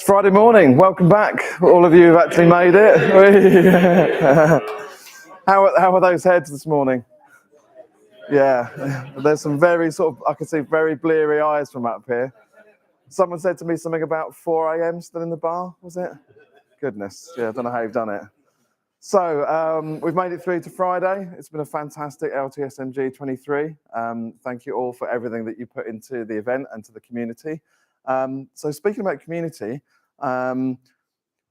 Friday morning, welcome back. All of you have actually made it. How are those heads this morning? Yeah, there's some very I can see very bleary eyes from up here. Someone said to me something about 4 a.m. still in the bar, was it? Goodness, yeah, I don't know how you've done it. So we've made it through to Friday. It's been a fantastic LTSMG 23. Thank you all for everything that you put into the event and to the community. So speaking about community,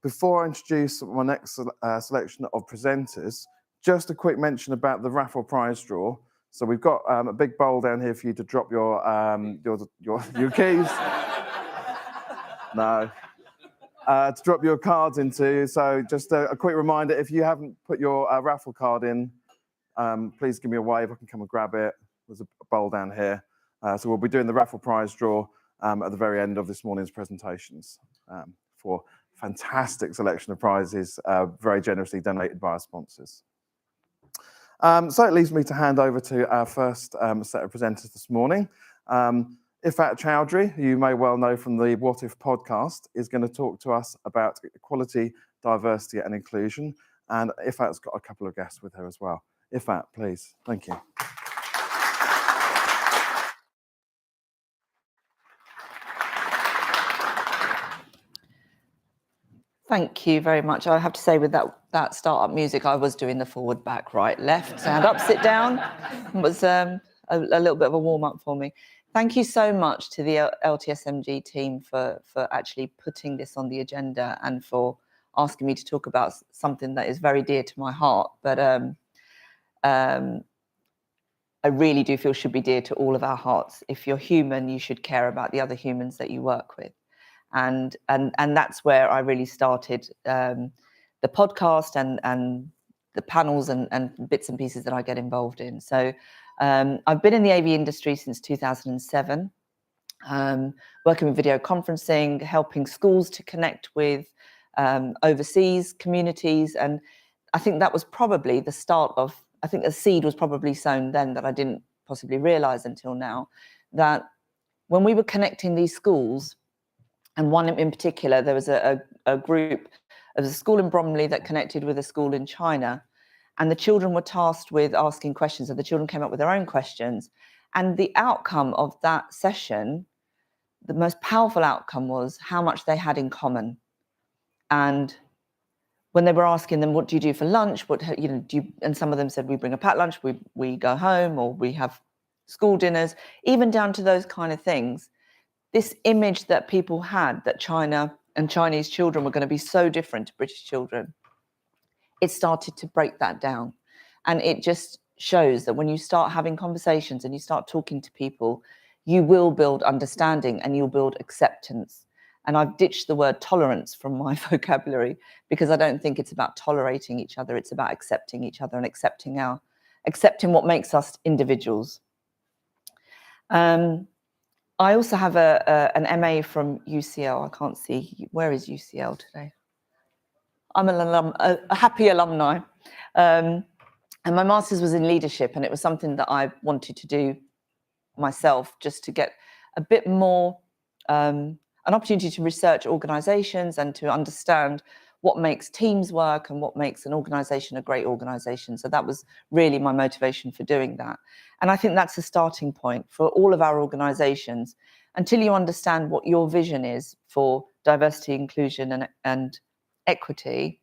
before I introduce my next selection of presenters, just a quick mention about the raffle prize draw. So we've got a big bowl down here for you to drop your keys. No. To drop your cards into. So just a quick reminder, if you haven't put your raffle card in, please give me a wave. I can come and grab it. There's a bowl down here. So we'll be doing the raffle prize draw at the very end of this morning's presentations for fantastic selection of prizes, very generously donated by our sponsors. So it leaves me to hand over to our first set of presenters this morning. Ifat Chowdhury, who you may well know from the What If podcast, is going to talk to us about equality, diversity and inclusion. And Ifat's got a couple of guests with her as well. Ifat, please. Thank you. Thank you very much. I have to say, with that startup music, I was doing the forward, back, right, left, stand up, sit down. It was a little bit of a warm-up for me. Thank you so much to the LTSMG team for actually putting this on the agenda and for asking me to talk about something that is very dear to my heart, but I really do feel should be dear to all of our hearts. If you're human, you should care about the other humans that you work with. And that's where I really started the podcast and the panels and bits and pieces that I get involved in. So I've been in the AV industry since 2007, working with video conferencing, helping schools to connect with overseas communities. And I think that was probably the start of, I think a seed was probably sown then that I didn't possibly realize until now, that when we were connecting these schools, and one in particular, there was a group, there was a school in Bromley that connected with a school in China, and the children were tasked with asking questions, and the children came up with their own questions. And the outcome of that session, the most powerful outcome, was how much they had in common. And when they were asking them, what do you do for lunch? What, you know, do you, and some of them said, we bring a packed lunch, we go home, or we have school dinners, even down to those kind of things. This image that people had that China and Chinese children were going to be so different to British children, it started to break that down. And it just shows that when you start having conversations and you start talking to people, you will build understanding and you'll build acceptance. And I've ditched the word tolerance from my vocabulary because I don't think it's about tolerating each other. It's about accepting each other and accepting what makes us individuals. I also have an MA from UCL. I can't see, where is UCL today? I'm a happy alumni. And my master's was in leadership, and it was something that I wanted to do myself, just to get a bit more, an opportunity to research organizations and to understand what makes teams work and what makes an organization a great organization. So that was really my motivation for doing that. And I think that's a starting point for all of our organizations. Until you understand what your vision is for diversity, inclusion, and equity,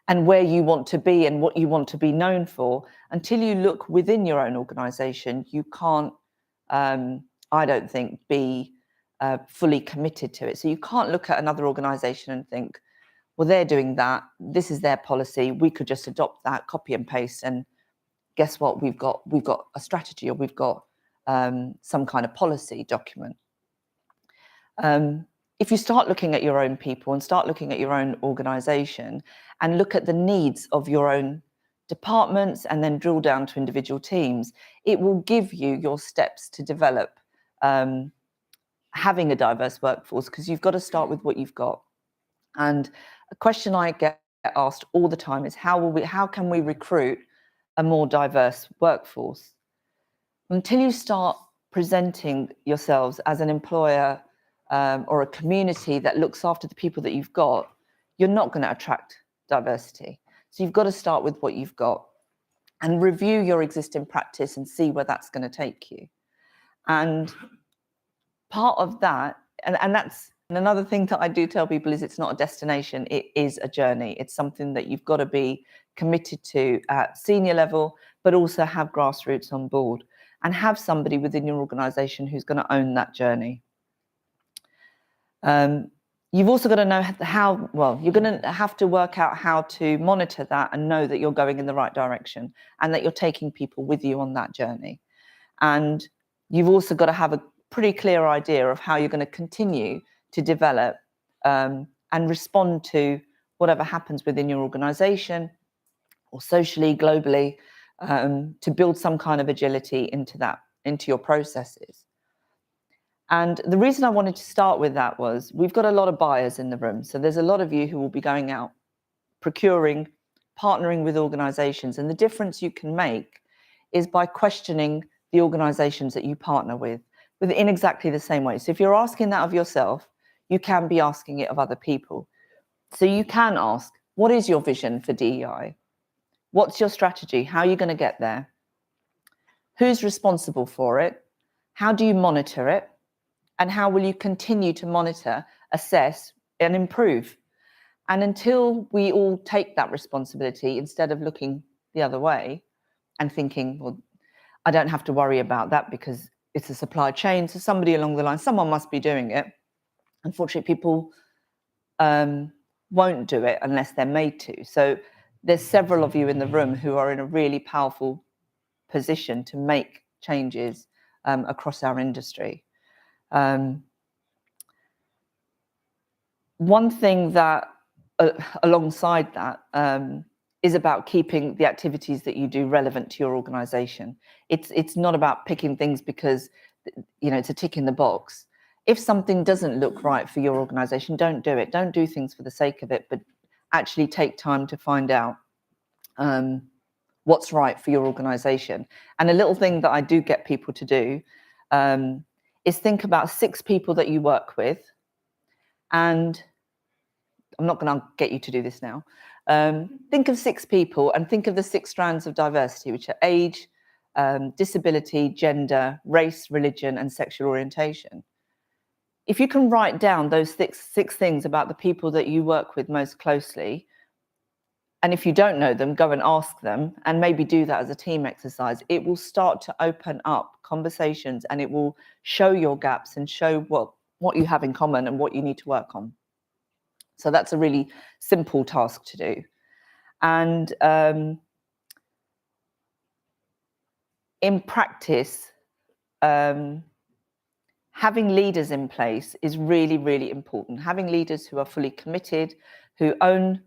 and where you want to be and what you want to be known for, until you look within your own organization, you can't, I don't think, be fully committed to it. So you can't look at another organization and think, well, they're doing that, this is their policy, we could just adopt that, copy and paste, and guess what, we've got a strategy, or we've got some kind of policy document. If you start looking at your own people and start looking at your own organization and look at the needs of your own departments and then drill down to individual teams, it will give you your steps to develop having a diverse workforce, because you've got to start with what you've got. And a question I get asked all the time is, how can we recruit a more diverse workforce? Until you start presenting yourselves as an employer or a community that looks after the people that you've got, you're not going to attract diversity. So you've got to start with what you've got and review your existing practice and see where that's going to take you. And part of that, and that's another thing that I do tell people, is it's not a destination, it is a journey. It's something that you've got to be committed to at senior level, but also have grassroots on board and have somebody within your organization who's going to own that journey. You've also got to know how, well, you're going to have to work out how to monitor that and know that you're going in the right direction and that you're taking people with you on that journey. And you've also got to have a pretty clear idea of how you're going to continue to develop and respond to whatever happens within your organization or socially, globally, to build some kind of agility into your processes. And the reason I wanted to start with that was we've got a lot of buyers in the room. So there's a lot of you who will be going out, procuring, partnering with organizations. And the difference you can make is by questioning the organizations that you partner with in exactly the same way. So if you're asking that of yourself, you can be asking it of other people. So you can ask, what is your vision for DEI? What's your strategy? How are you going to get there? Who's responsible for it? How do you monitor it? And how will you continue to monitor, assess, and improve? And until we all take that responsibility, instead of looking the other way and thinking, well, I don't have to worry about that because it's a supply chain, so somebody along the line, someone must be doing it. Unfortunately, people won't do it unless they're made to. So there's several of you in the room who are in a really powerful position to make changes across our industry. One thing that, alongside that, is about keeping the activities that you do relevant to your organization. It's not about picking things because, you know, it's a tick in the box. If something doesn't look right for your organization, don't do it. Don't do things for the sake of it, but actually take time to find out what's right for your organization. And a little thing that I do get people to do is think about 6 people that you work with. And I'm not going to get you to do this now. Think of 6 people and think of the 6 strands of diversity, which are age, disability, gender, race, religion, and sexual orientation. If you can write down those 6 things about the people that you work with most closely, and if you don't know them, go and ask them and maybe do that as a team exercise, it will start to open up conversations and it will show your gaps and show what you have in common and what you need to work on. So that's a really simple task to do. And in practice, having leaders in place is really, really important. Having leaders who are fully committed, who own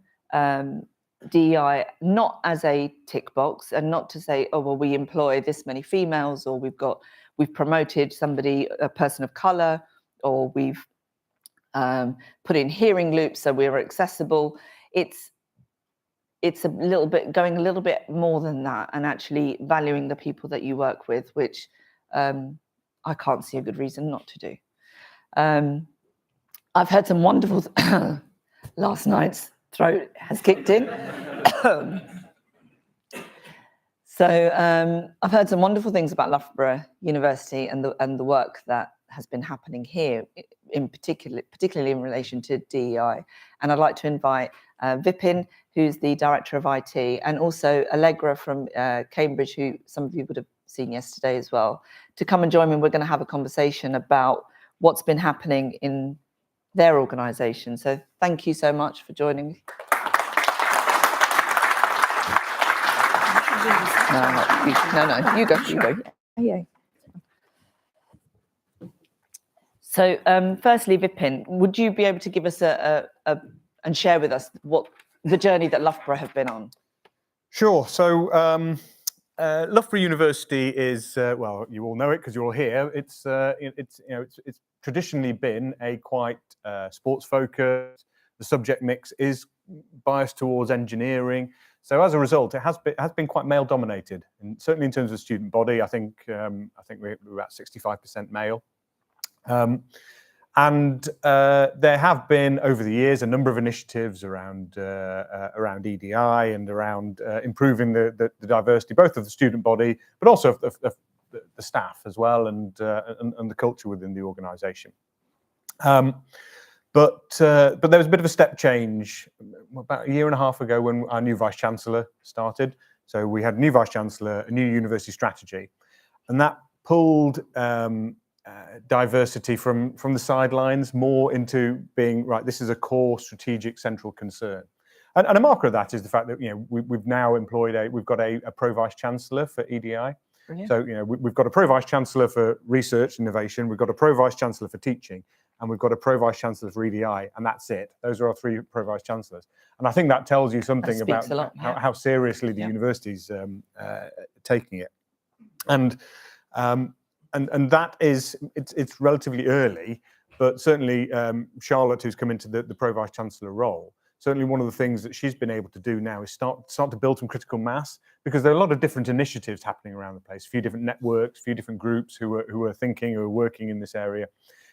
DEI, not as a tick box, and not to say, oh, well, we employ this many females, or we've promoted somebody, a person of color, or we've put in hearing loops so we're accessible. It's a little bit going a little bit more than that, and actually valuing the people that you work with, which I can't see a good reason not to do. I've heard some wonderful. Last night's throat has kicked in. So I've heard some wonderful things about Loughborough University and the work that has been happening here, particularly in relation to DEI. And I'd like to invite Vipin, who's the Director of IT, and also Allegra from Cambridge, who some of you would have seen yesterday as well, to come and join me. We're going to have a conversation about what's been happening in their organisation. So thank you so much for joining me. No, you go. Yeah. So firstly, Vipin, would you be able to give us and share with us what the journey that Loughborough have been on? Sure. So Loughborough University is well, you all know it because you're all here. It's traditionally been a quite sports focused. The subject mix is biased towards engineering. So as a result, it has been quite male dominated, and certainly in terms of student body, I think we're about 65% male. And there have been over the years a number of initiatives around EDI and around improving the diversity, both of the student body, but also of the staff as well, and the culture within the organisation. But there was a bit of a step change about a year and a half ago when our new Vice Chancellor started. So we had a new Vice Chancellor, a new university strategy, and that pulled diversity from the sidelines more into being, right, this is a core strategic central concern. And a marker of that is the fact that we've now we've got a Pro Vice Chancellor for EDI. Brilliant. So we've got a Pro Vice Chancellor for research innovation, we've got a Pro Vice Chancellor for teaching, and we've got a Pro Vice Chancellor for EDI, and that's it. Those are our 3 Pro Vice Chancellors. And I think that tells you something about how seriously the university's taking it. And that is, it's relatively early, but certainly Charlotte, who's come into the Pro Vice Chancellor role, certainly one of the things that she's been able to do now is start to build some critical mass, because there are a lot of different initiatives happening around the place, a few different networks, a few different groups who are thinking, who are working in this area.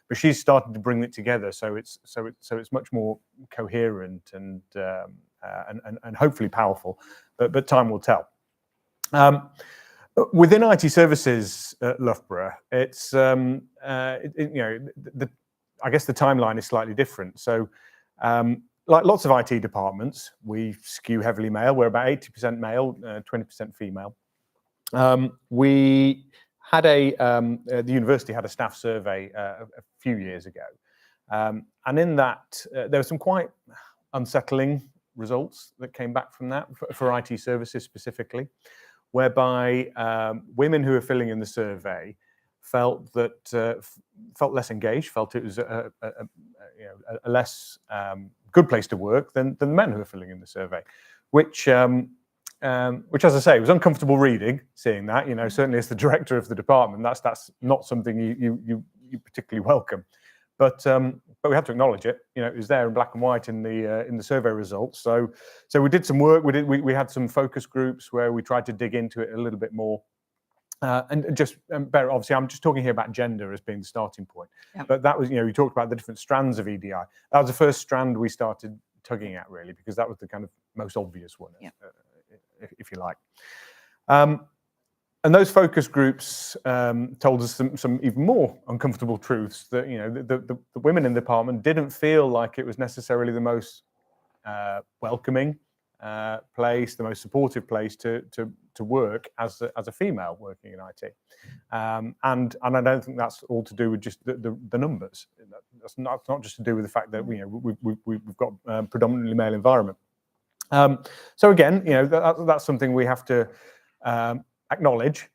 But she's started to bring it together, so it's much more coherent and hopefully powerful. But time will tell. Within IT services at Loughborough, it's I guess the timeline is slightly different. So like lots of IT departments, we skew heavily male. We're about 80% male, 20% female. We had the university had a staff survey a few years ago, and in that there were some quite unsettling results that came back from that for IT services specifically, whereby women who were filling in the survey felt less engaged, felt it was a less good place to work than the men who were filling in the survey, which, as I say, was uncomfortable reading, seeing that. Certainly as the director of the department, that's not something you particularly welcome. But we had to acknowledge it. It was there in black and white in the survey results. So we did some work. We had some focus groups where we tried to dig into it a little bit more. Obviously, I'm just talking here about gender as being the starting point. Yep. But that was, we talked about the different strands of EDI. That was the first strand we started tugging at, really, because that was the kind of most obvious one, yep, if you like. And those focus groups told us some even more uncomfortable truths, that the women in the department didn't feel like it was necessarily the most welcoming place, the most supportive place to work as a female working in IT, and I don't think that's all to do with just the numbers. That's not just to do with the fact that we've got a predominantly male environment. So again, that's something we have to acknowledge,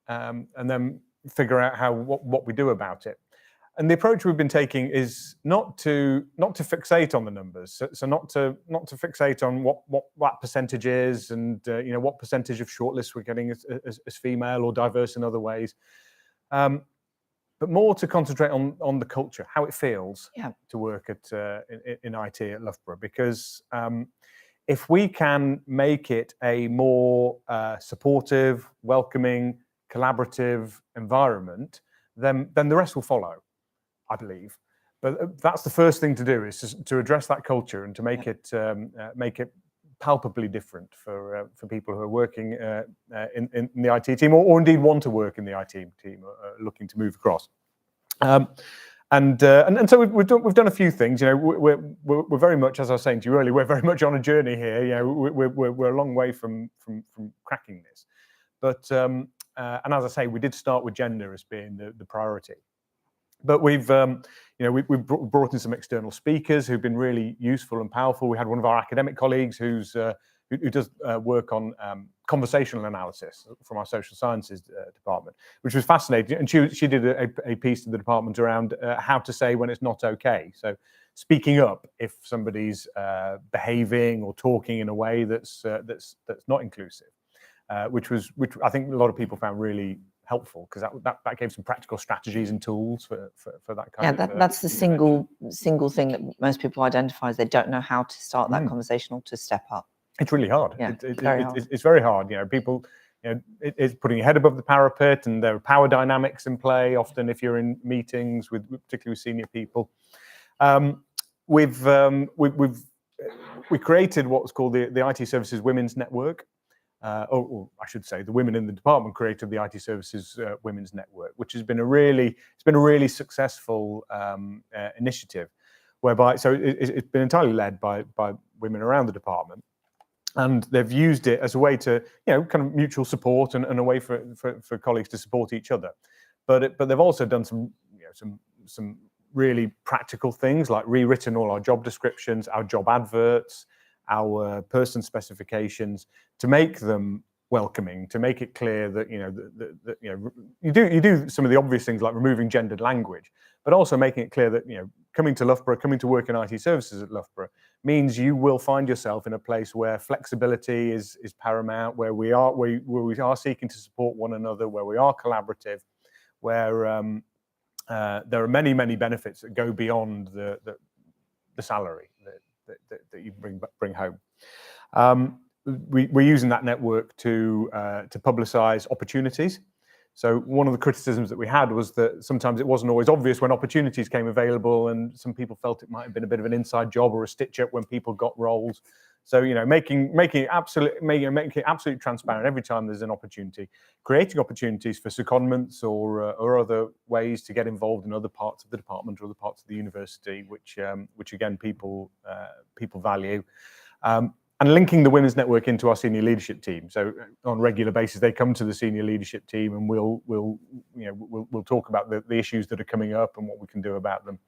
and then figure out what we do about it. And the approach we've been taking is not to fixate on the numbers, so not to fixate on what percentage is, and what percentage of shortlists we're getting as female or diverse in other ways, but more to concentrate on the culture, how it feels to work in IT at Loughborough. Because if we can make it a more supportive, welcoming, collaborative environment, then the rest will follow, I believe. But that's the first thing to do, is to address that culture and to make it palpably different for people who are working in the IT team, or indeed want to work in the IT team, looking to move across. And so we've done a few things. We're very much, as I was saying to you earlier, we're very much on a journey here. We're a long way from cracking this. But and as I say, we did start with gender as being the priority. But we've brought in some external speakers who've been really useful and powerful. We had one of our academic colleagues who does work on conversational analysis from our social sciences department, which was fascinating. And she did a piece to the department around how to say when it's not okay. So speaking up if somebody's behaving or talking in a way that's not inclusive, which I think a lot of people found really helpful, because that gave some practical strategies and tools for that kind of. That's the single thing that most people identify, is they don't know how to start that conversation or to step up. It's really hard. Yeah, it's very hard. People, it's putting your head above the parapet, and there are power dynamics in play often if you're in meetings particularly with senior people. We created what's called the IT Services Women's Network. Or I should say, the women in the department created the IT Services Women's Network, which has been a really successful initiative, whereby it's been entirely led by women around the department, and they've used it as a way to kind of mutual support and a way for colleagues to support each other. But they've also done some really practical things, like rewritten all our job descriptions, our job adverts, our person specifications, to make them welcoming, to make it clear that you do some of the obvious things like removing gendered language, but also making it clear that coming to Loughborough, coming to work in IT services at Loughborough, means you will find yourself in a place where flexibility is paramount, where we are seeking to support one another, where we are collaborative, where there are many benefits that go beyond the salary that you bring home. We're using that network to publicise opportunities. So one of the criticisms that we had was that sometimes it wasn't always obvious when opportunities came available, and some people felt it might have been a bit of an inside job or a stitch-up when people got roles. So making it absolutely transparent every time there's an opportunity, creating opportunities for secondments or other ways to get involved in other parts of the department or other parts of the university, which again people value. And linking the Women's Network into our senior leadership team. So on a regular basis, they come to the senior leadership team, and we'll talk about the issues that are coming up and what we can do about them.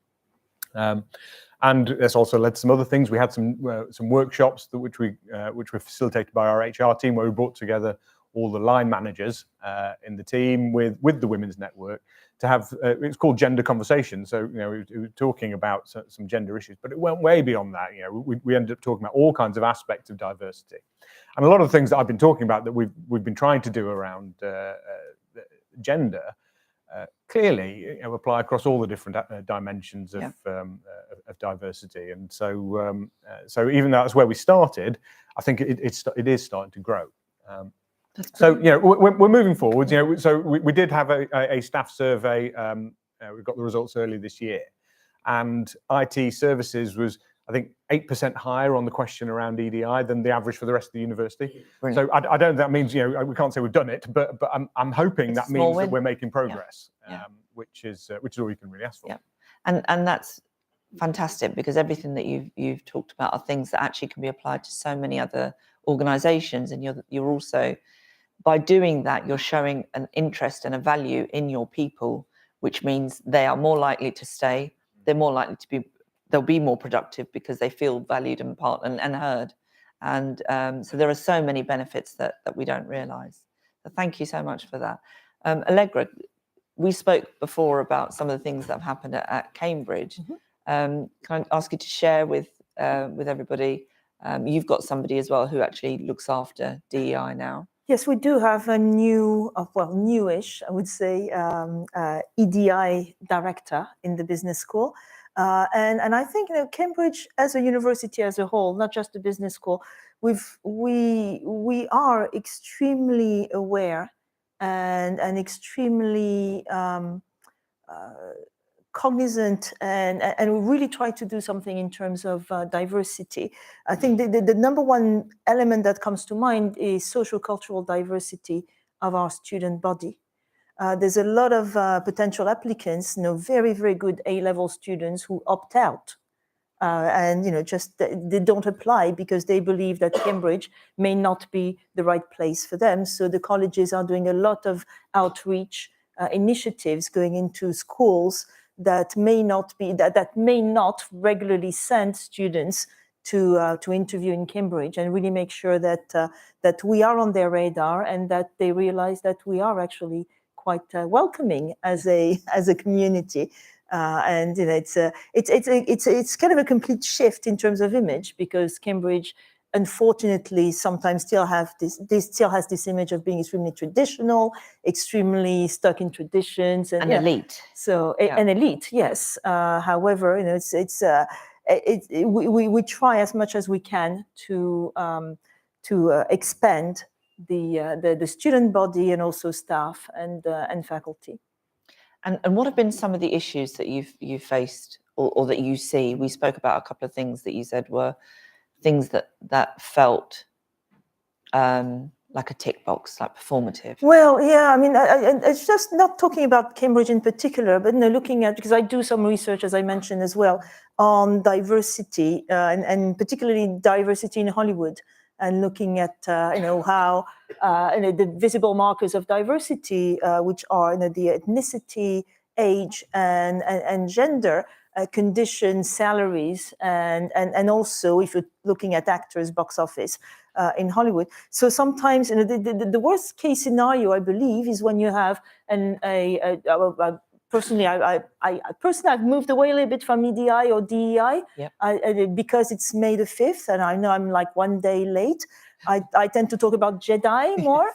And that's also led to some other things. We had some workshops which were facilitated by our HR team, where we brought together all the line managers in the team with the Women's Network to have, it's called Gender Conversation. So, we were talking about some gender issues, but it went way beyond that. We ended up talking about all kinds of aspects of diversity. And a lot of the things that I've been talking about that we've been trying to do around gender clearly apply across all the different dimensions of diversity. And so even though that's where we started, I think it is starting to grow. So we're moving forward. So we did have a staff survey. We got the results early this year, and IT services was, I think, 8% higher on the question around EDI than the average for the rest of the university. Brilliant. So I don't. That means we can't say we've done it, but I'm hoping that means that we're making progress, which is all you can really ask for. Yeah, and that's fantastic, because everything that you've talked about are things that actually can be applied to so many other organisations, and you're also, by doing that, you're showing an interest and a value in your people, which means they are more likely to stay. They're more likely to be. They'll be more productive because they feel valued and and heard. And so there are so many benefits that we don't realise. So thank you so much for that. Allegra, we spoke before about some of the things that have happened at Cambridge. Can I ask you to share with everybody? You've got somebody as well who actually looks after DEI now. Yes, we do have a new, well, newish, I would say, EDI director in the business school. And I think, Cambridge as a university as a whole, not just the business school, we are extremely aware and extremely cognizant, and we really try to do something in terms of diversity. I think the number one element that comes to mind is social cultural diversity of our student body. There's a lot of potential applicants, very, very good A-level students who opt out. And just they don't apply because they believe that Cambridge may not be the right place for them. So the colleges are doing a lot of outreach initiatives going into schools that may not regularly send students to interview in Cambridge, and really make sure that we are on their radar and that they realize that we are actually quite welcoming as a community. And it's kind of a complete shift in terms of image, because Cambridge, unfortunately, sometimes still has this image of being extremely traditional, extremely stuck in traditions, and elite. So an elite, yes. However, we try as much as we can to expand the student body and also staff and faculty. And what have been some of the issues that you've faced or that you see? We spoke about a couple of things that you said were things that felt like a tick box, like performative. Well, yeah, I mean, it's just not talking about Cambridge in particular, but looking at, because I do some research, as I mentioned as well, on diversity and particularly diversity in Hollywood, and looking at how the visible markers of diversity, which are the ethnicity, age, and gender, conditions, salaries, and also if you're looking at actors, box office in Hollywood. So sometimes the worst case scenario, I believe, is when you have personally, I've moved away a little bit from EDI or DEI because it's May the 5th, and I know I'm like one day late. I tend to talk about JEDI more.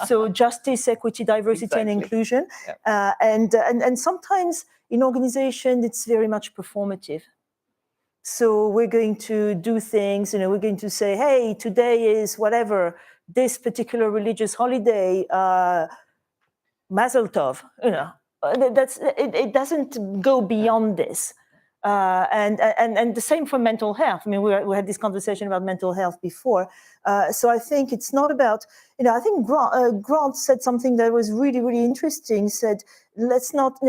So justice, equity, diversity, and inclusion. And sometimes in organization, it's very much performative. So we're going to do things, we're going to say, hey, today is whatever, this particular religious holiday, Mazel Tov, it doesn't go beyond this. And the same for mental health. I mean, we had this conversation about mental health before. So I think it's not about, I think Grant said something that was really, really interesting. He said, let's not,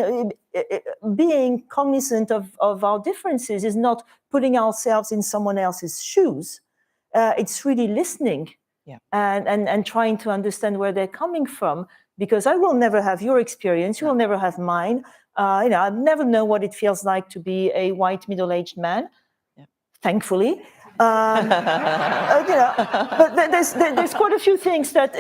being cognizant of our differences is not putting ourselves in someone else's shoes. It's really listening and trying to understand where they're coming from. Because I will never have your experience, you will never have mine. I'll never know what it feels like to be a white middle-aged man, thankfully. But there's quite a few things that,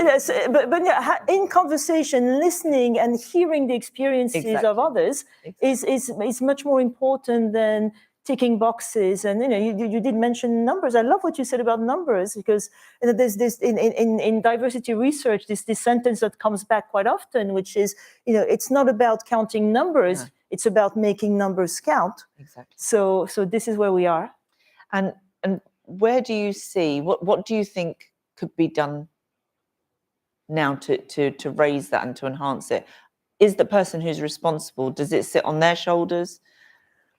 but in conversation, listening and hearing the experiences of others is much more important than ticking boxes. And you did mention numbers. I love what you said about numbers, because there's this in diversity research, this sentence that comes back quite often, which is it's not about counting numbers, it's about making numbers count. Exactly. So this is where we are. And where do you see what do you think could be done now to raise that and to enhance it? Is the person who's responsible, does it sit on their shoulders?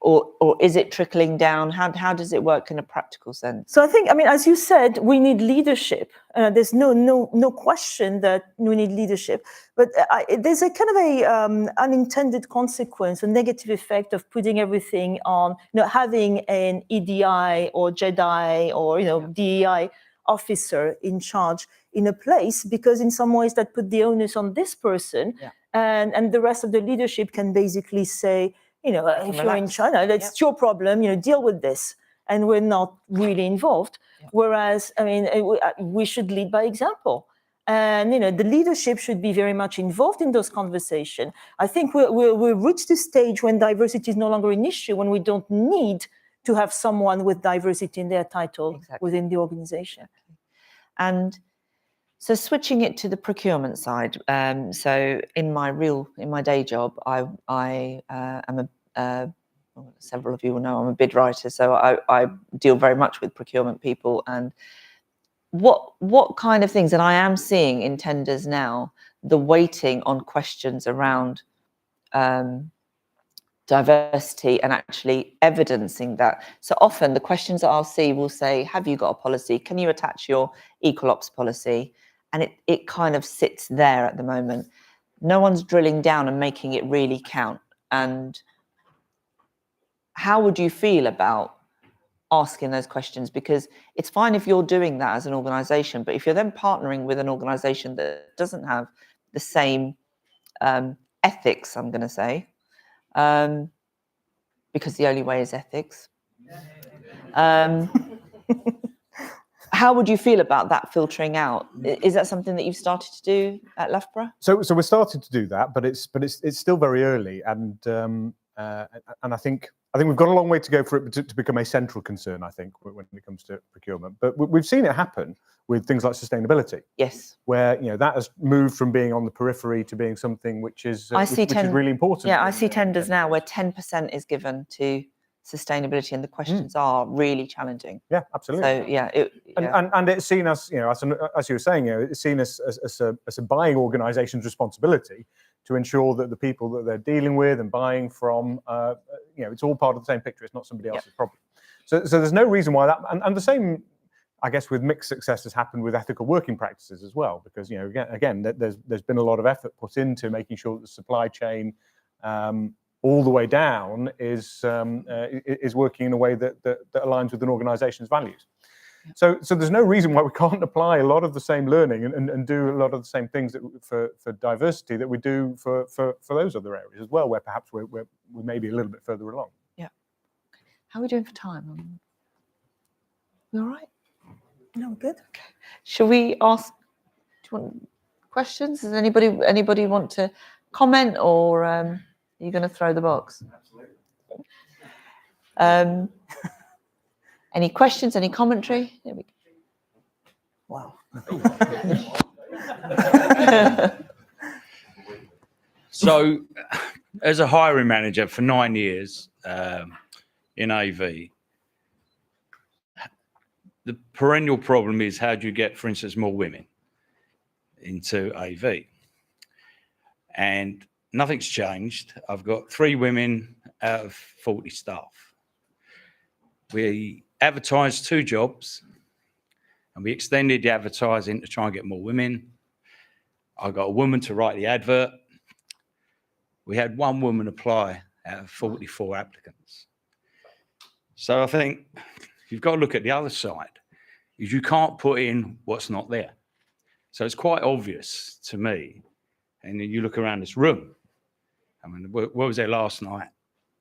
Or is it trickling down? How does it work in a practical sense? So I think, as you said, we need leadership. There's no question that we need leadership. But there's a kind of a unintended consequence, a negative effect of putting everything on, having an EDI or JEDI or DEI officer in charge in a place, because in some ways that put the onus on this person, and the rest of the leadership can basically say, if you're in China, that's your problem, deal with this. And we're not really involved. Whereas, we should lead by example. And the leadership should be very much involved in those conversations. I think we've reached the stage when diversity is no longer an issue, when we don't need to have someone with diversity in their title within the organization. And so switching it to the procurement side. So in my day job, I am several of you will know I'm a bid writer, so I deal very much with procurement people. And what kind of things, and I am seeing in tenders now, the weighting on questions around diversity and actually evidencing that. So often the questions that I'll see will say, have you got a policy? Can you attach your equal ops policy? And it kind of sits there at the moment. No one's drilling down and making it really count. And how would you feel about asking those questions? Because it's fine if you're doing that as an organization, but if you're then partnering with an organization that doesn't have the same ethics, I'm going to say, because the only way is ethics. How would you feel about that filtering out? Is that something that you've started to do at Loughborough? So we're starting to do that, but it's still very early, and I think we've got a long way to go for it to become a central concern, I think, when it comes to procurement. But we've seen it happen with things like sustainability. Yes. Where that has moved from being on the periphery to being something which is really important. Yeah, I see tenders now where 10% is given to sustainability, and the questions are really challenging. Yeah, absolutely. So yeah, and it's seen as as you were saying, it's seen as a buying organisation's responsibility to ensure that the people that they're dealing with and buying from, it's all part of the same picture. It's not somebody else's problem. So there's no reason why that. And the same, I guess, with mixed success has happened with ethical working practices as well, because again, there's been a lot of effort put into making sure that the supply chain, all the way down, is working in a way that aligns with an organisation's values. So there's no reason why we can't apply a lot of the same learning and do a lot of the same things for diversity that we do for those other areas as well, where perhaps we may be a little bit further along. Yeah. How are we doing for time? You all right? No, good. Okay. Shall we ask? Do you want questions? Does anybody want to comment, or are you going to throw the box? Absolutely. Any questions? Any commentary? There we go. Wow. So, as a hiring manager for 9 years in AV, the perennial problem is, how do you get, for instance, more women into AV? And nothing's changed. I've got 3 women out of 40 staff. We advertised 2 jobs, and we extended the advertising to try and get more women. I got a woman to write the advert. We had 1 woman apply out of 44 applicants. So I think you've got to look at the other side, is you can't put in what's not there. So it's quite obvious to me. And then you look around this room. I mean, what was there last night?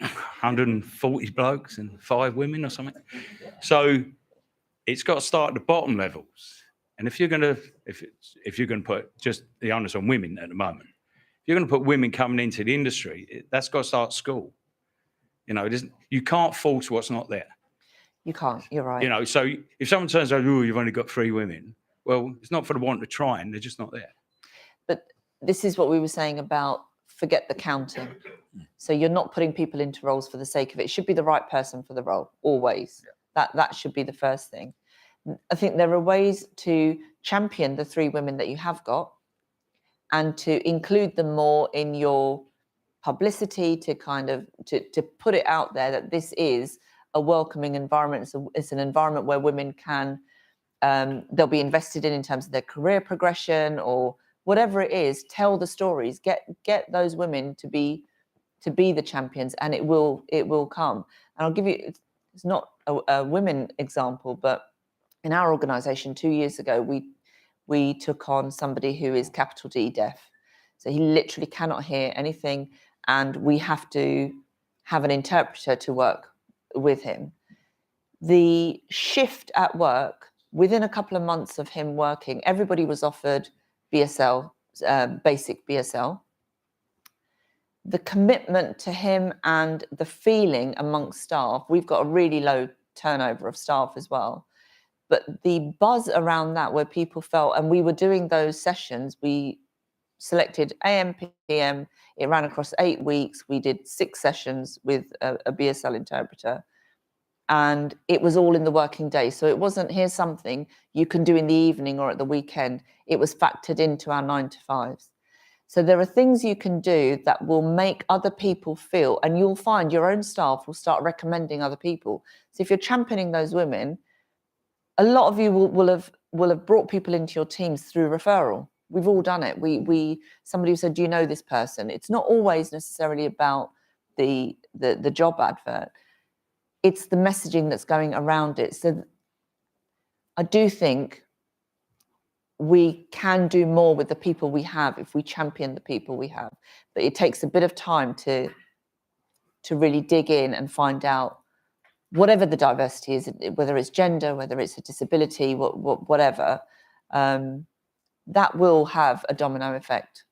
140 blokes and 5 women or something. So it's got to start at the bottom levels. And if you're going to put just the onus on women at the moment, if you're going to put women coming into the industry, that's got to start at school. You can't force what's not there. You can't. You're right. So if someone turns out, oh, you've only got 3 women, well, it's not for the want of trying. They're just not there. But this is what we were saying about forget the counting. So you're not putting people into roles for the sake of it. It should be the right person for the role, always. Yeah. That should be the first thing. I think there are ways to champion the 3 women that you have got and to include them more in your publicity, to kind of to put it out there that this is a welcoming environment. It's an environment where women can, they'll be invested in terms of their career progression or whatever it is. Tell the stories, get those women to be the champions, and it will come. And I'll give you, it's not a women example, but in our organization 2 years ago, we took on somebody who is capital D deaf. So he literally cannot hear anything, and we have to have an interpreter to work with him. The shift at work, within a couple of months of him working, everybody was offered BSL, basic BSL. The commitment to him and the feeling amongst staff, we've got a really low turnover of staff as well. But the buzz around that, where people felt, and we were doing those sessions, we selected AM, PM, it ran across 8 weeks. We did 6 sessions with a BSL interpreter, and it was all in the working day. So it wasn't, here's something you can do in the evening or at the weekend. It was factored into our 9 to 5s. So there are things you can do that will make other people feel, and you'll find your own staff will start recommending other people. So if you're championing those women, a lot of you will have brought people into your teams through referral. We've all done it. Somebody who said, do you know this person? It's not always necessarily about the job advert. It's the messaging that's going around it. So I do think we can do more with the people we have if we champion the people we have. But it takes a bit of time to really dig in and find out whatever the diversity is, whether it's gender, whether it's a disability, whatever, that will have a domino effect.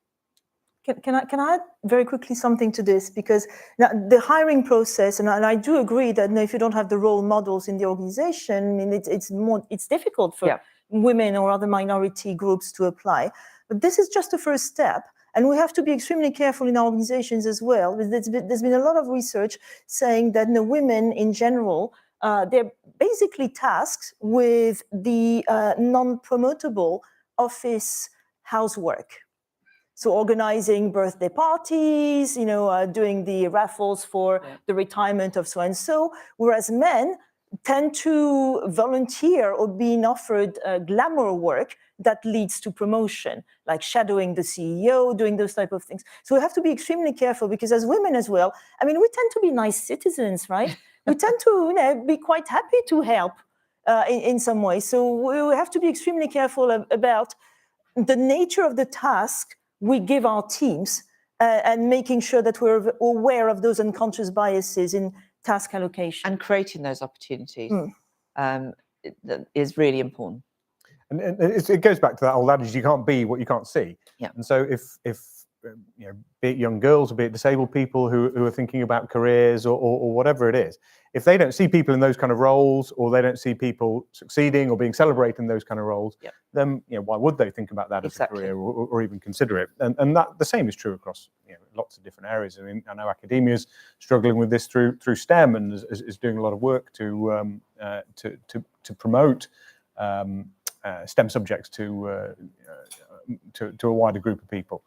Can I add very quickly something to this? Because now the hiring process, and I do agree that if you don't have the role models in the organization, I mean, it's difficult for women or other minority groups to apply. But this is just the first step. And we have to be extremely careful in our organizations as well. There's been a lot of research saying that the women in general, they're basically tasked with the non-promotable office housework. So organizing birthday parties, doing the raffles for the retirement of so-and-so, whereas men tend to volunteer or being offered glamour work that leads to promotion, like shadowing the CEO, doing those type of things. So we have to be extremely careful, because as women as well, I mean, we tend to be nice citizens, right? We tend to be quite happy to help in some way. So we have to be extremely careful about the nature of the task we give our teams and making sure that we're aware of those unconscious biases in task allocation. And creating those opportunities is really important. And it goes back to that old adage: you can't be what you can't see. Yeah. And so if be it young girls or be it disabled people who are thinking about careers or whatever it is, if they don't see people in those kind of roles, or they don't see people succeeding or being celebrated in those kind of roles, then why would they think about that as a career or even consider it? And that the same is true across lots of different areas. I mean, I know academia's struggling with this through STEM, and is doing a lot of work to promote STEM subjects to a wider group of people.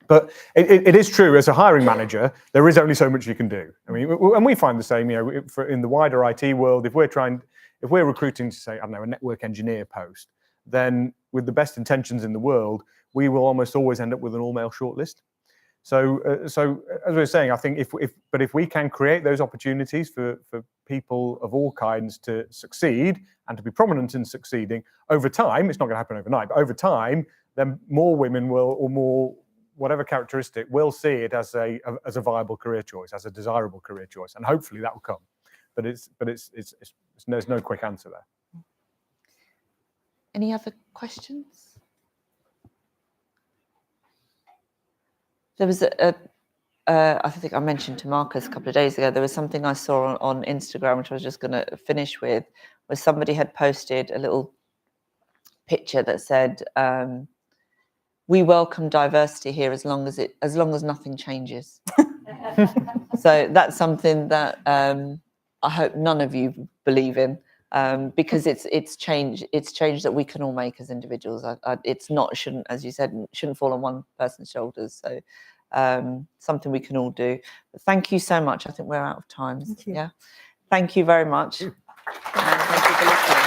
But it is true, as a hiring manager, there is only so much you can do. I mean, and we find the same, in the wider IT world, if we're recruiting to, say, I don't know, a network engineer post, then with the best intentions in the world, we will almost always end up with an all-male shortlist. So as we were saying, I think if we can create those opportunities for people of all kinds to succeed and to be prominent in succeeding over time, it's not going to happen overnight, but over time, then more women will, or more whatever characteristic, will see it as a viable career choice, as a desirable career choice, and hopefully that will come. But there's no quick answer there. Any other questions? There was I think I mentioned to Marcus a couple of days ago, there was something I saw on Instagram, which I was just going to finish with, where somebody had posted a little picture that said, we welcome diversity here as long as nothing changes. So that's something that I hope none of you believe in, because it's change that we can all make as individuals. Shouldn't, as you said, shouldn't fall on one person's shoulders. So something we can all do. But thank you so much. I think we're out of time. Thank you. Yeah. Thank you very much. Thank you for listening.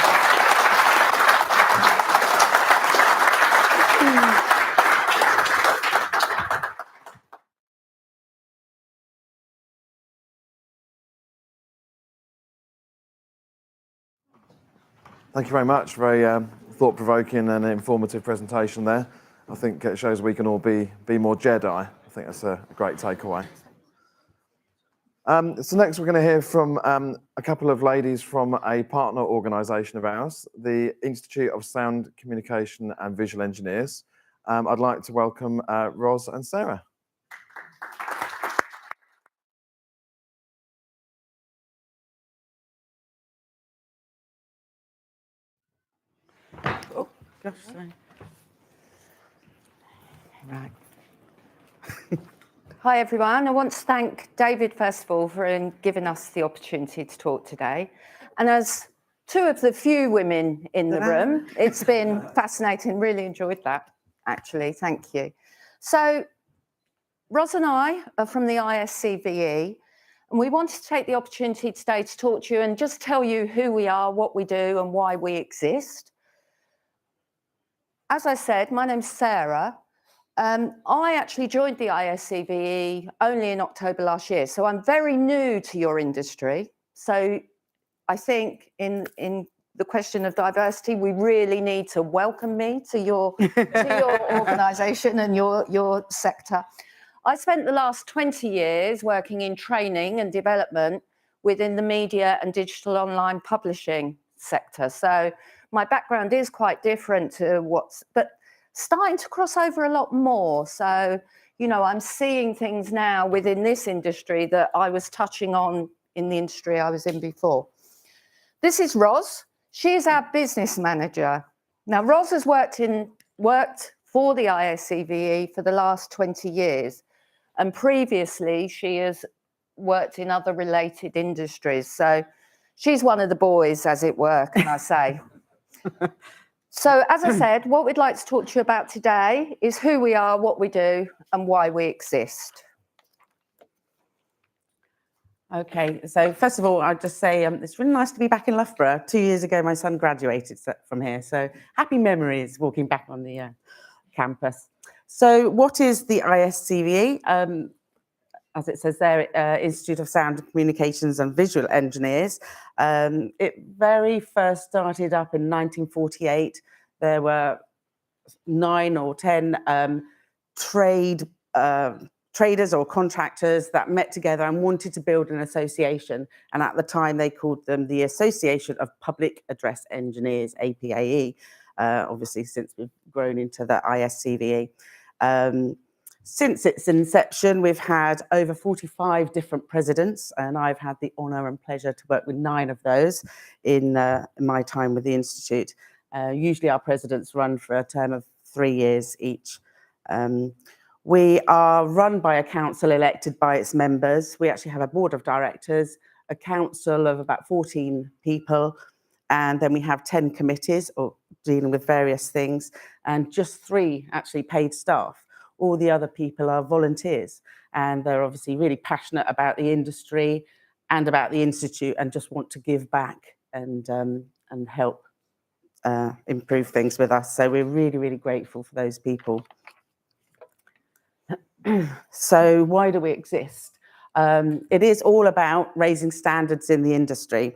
Thank you very much. Very thought-provoking and informative presentation there. I think it shows we can all be more Jedi. I think that's a great takeaway. So next we're going to hear from a couple of ladies from a partner organisation of ours, the Institute of Sound Communication and Visual Engineers. I'd like to welcome Ros and Sarah. Oh, gosh, sorry. Right. Hi, everyone. I want to thank David, first of all, for giving us the opportunity to talk today. And as two of the few women in the room, it's been fascinating. Really enjoyed that, actually. Thank you. So, Ros and I are from the ISCVE, and we wanted to take the opportunity today to talk to you and just tell you who we are, what we do, and why we exist. As I said, my name's Sarah. I actually joined the ISCVE only in October last year, so I'm very new to your industry. So I think in the question of diversity, we really need to welcome me to your organisation and your sector. I spent the last 20 years working in training and development within the media and digital online publishing sector. So my background is quite different to but starting to cross over a lot more. So, you know, I'm seeing things now within this industry that I was touching on in the industry I was in before. This is Ros. She is our business manager. Now, Ros has worked for the ISCVE for the last 20 years. And previously, she has worked in other related industries. So she's one of the boys, as it were, can I say. So, as I said, what we'd like to talk to you about today is who we are, what we do, and why we exist. Okay, so first of all, I'd just say it's really nice to be back in Loughborough. 2 years ago, my son graduated from here, so happy memories walking back on the campus. So what is the ISCVE? As it says there, Institute of Sound Communications and Visual Engineers. It very first started up in 1948. There were 9 or 10 traders or contractors that met together and wanted to build an association. And at the time, they called them the Association of Public Address Engineers, APAE. Obviously, since we've grown into the ISCVE. Since its inception, we've had over 45 different presidents, and I've had the honour and pleasure to work with 9 of those in my time with the Institute. Usually our presidents run for a term of 3 years each. We are run by a council elected by its members. We actually have a board of directors, a council of about 14 people, and then we have 10 committees dealing with various things, and just 3 actually paid staff. All the other people are volunteers, and they're obviously really passionate about the industry and about the Institute and just want to give back and help improve things with us. So we're really, really grateful for those people. So why do we exist? It is all about raising standards in the industry.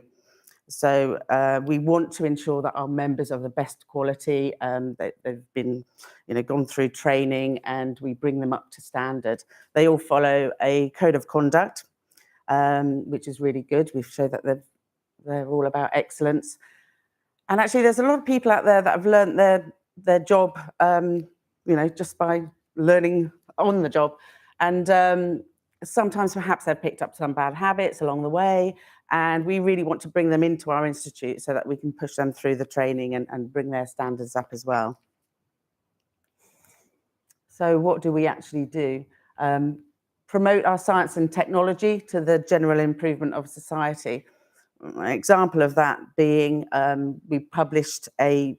So we want to ensure that our members are the best quality. They've been, gone through training, and we bring them up to standard. They all follow a code of conduct, which is really good. We've shown that they're all about excellence. And actually, there's a lot of people out there that have learned their job, just by learning on the job. And sometimes perhaps they've picked up some bad habits along the way, and we really want to bring them into our institute so that we can push them through the training and bring their standards up as well. So what do we actually do? Promote our science and technology to the general improvement of society. An example of that being we published a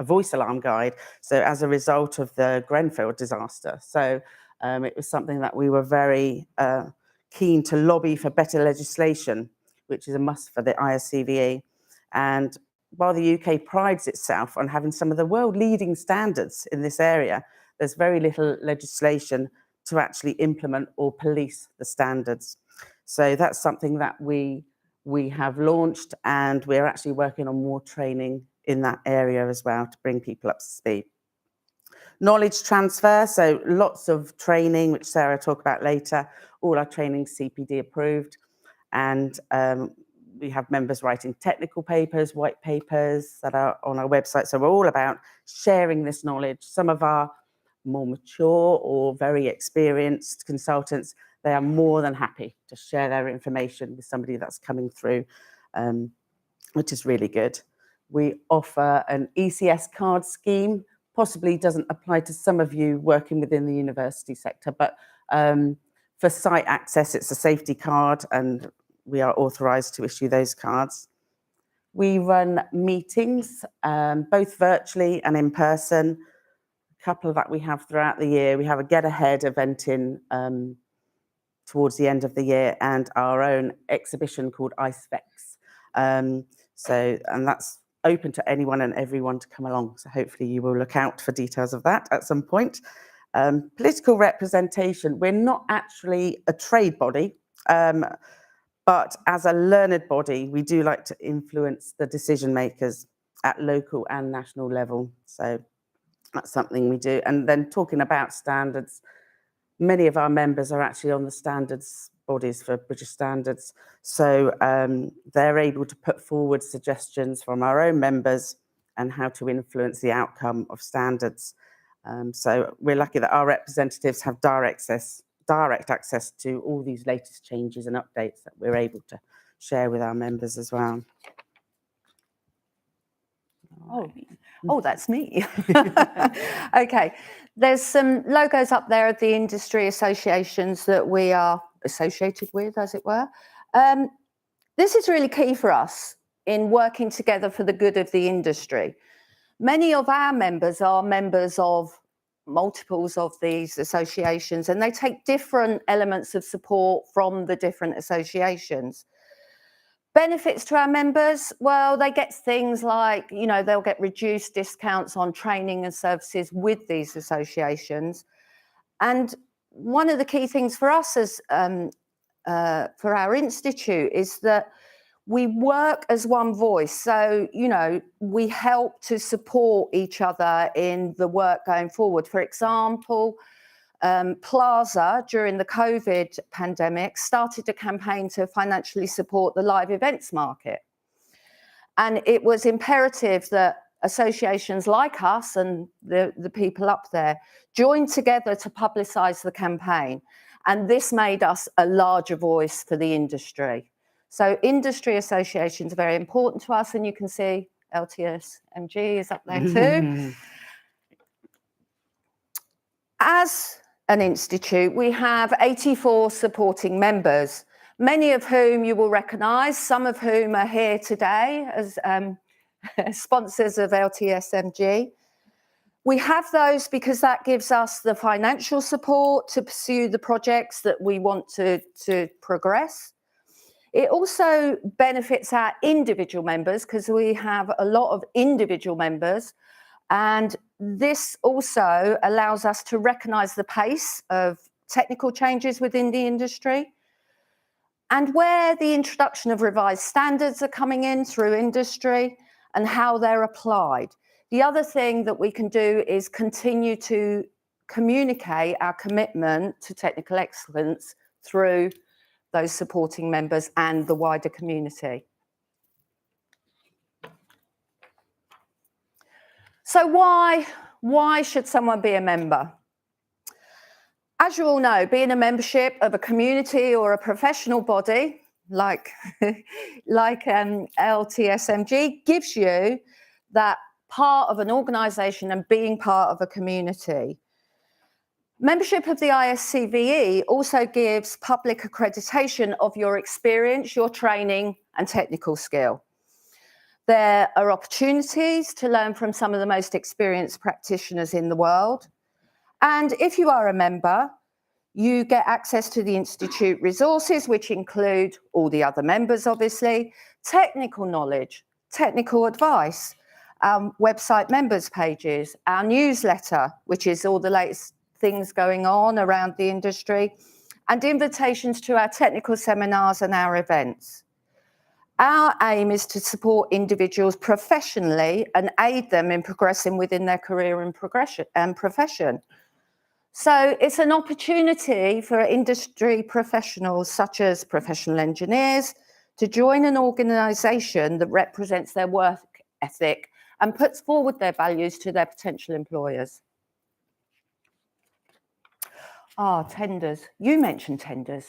voice alarm guide, so as a result of the Grenfell disaster. So it was something that we were very keen to lobby for better legislation, which is a must for the ISCVE. And while the UK prides itself on having some of the world-leading standards in this area, there's very little legislation to actually implement or police the standards. So that's something that we have launched, and we're actually working on more training in that area as well to bring people up to speed. Knowledge transfer, so lots of training, which Sarah will talk about later. All our training CPD approved, and we have members writing technical papers, white papers that are on our website. So we're all about sharing this knowledge. Some of our more mature or very experienced consultants, they are more than happy to share their information with somebody that's coming through, which is really good. We offer an ECS card scheme, possibly doesn't apply to some of you working within the university sector, but for site access, it's a safety card and we are authorised to issue those cards. We run meetings, both virtually and in person. A couple that we have throughout the year. We have a Get Ahead event in towards the end of the year and our own exhibition called IceFex. And that's open to anyone and everyone to come along. So hopefully you will look out for details of that at some point. Political representation, we're not actually a trade body, but as a learned body, we do like to influence the decision makers at local and national level. So that's something we do. And then talking about standards, many of our members are actually on the standards bodies for British standards. So they're able to put forward suggestions from our own members and how to influence the outcome of standards. So we're lucky that our representatives have direct access to all these latest changes and updates that we're able to share with our members as well. Oh, that's me. Okay, there's some logos up there of the industry associations that we are associated with, as it were. This is really key for us in working together for the good of the industry. Many of our members are members of multiples of these associations, and they take different elements of support from the different associations. Benefits to our members, well, they get things like, you know, they'll get reduced discounts on training and services with these associations. And one of the key things for us as for our institute is that we work as one voice. So, you know, we help to support each other in the work going forward. For example, Plaza, during the COVID pandemic, started a campaign to financially support the live events market. And it was imperative that associations like us and the people up there joined together to publicise the campaign. And this made us a larger voice for the industry. So industry associations are very important to us, and you can see LTSMG is up there too. As an institute, we have 84 supporting members, many of whom you will recognise, some of whom are here today as sponsors of LTSMG. We have those because that gives us the financial support to pursue the projects that we want to progress. It also benefits our individual members because we have a lot of individual members, and this also allows us to recognise the pace of technical changes within the industry and where the introduction of revised standards are coming in through industry and how they're applied. The other thing that we can do is continue to communicate our commitment to technical excellence through those supporting members and the wider community. So why should someone be a member? As you all know, being a membership of a community or a professional body like LTSMG gives you that part of an organisation and being part of a community. Membership of the ISCVE also gives public accreditation of your experience, your training and technical skill. There are opportunities to learn from some of the most experienced practitioners in the world. And if you are a member, you get access to the Institute resources, which include all the other members, obviously, technical knowledge, technical advice, website members pages, our newsletter, which is all the latest things going on around the industry, and invitations to our technical seminars and our events. Our aim is to support individuals professionally and aid them in progressing within their career and profession. So it's an opportunity for industry professionals such as professional engineers to join an organisation that represents their work ethic and puts forward their values to their potential employers. Tenders. You mentioned tenders.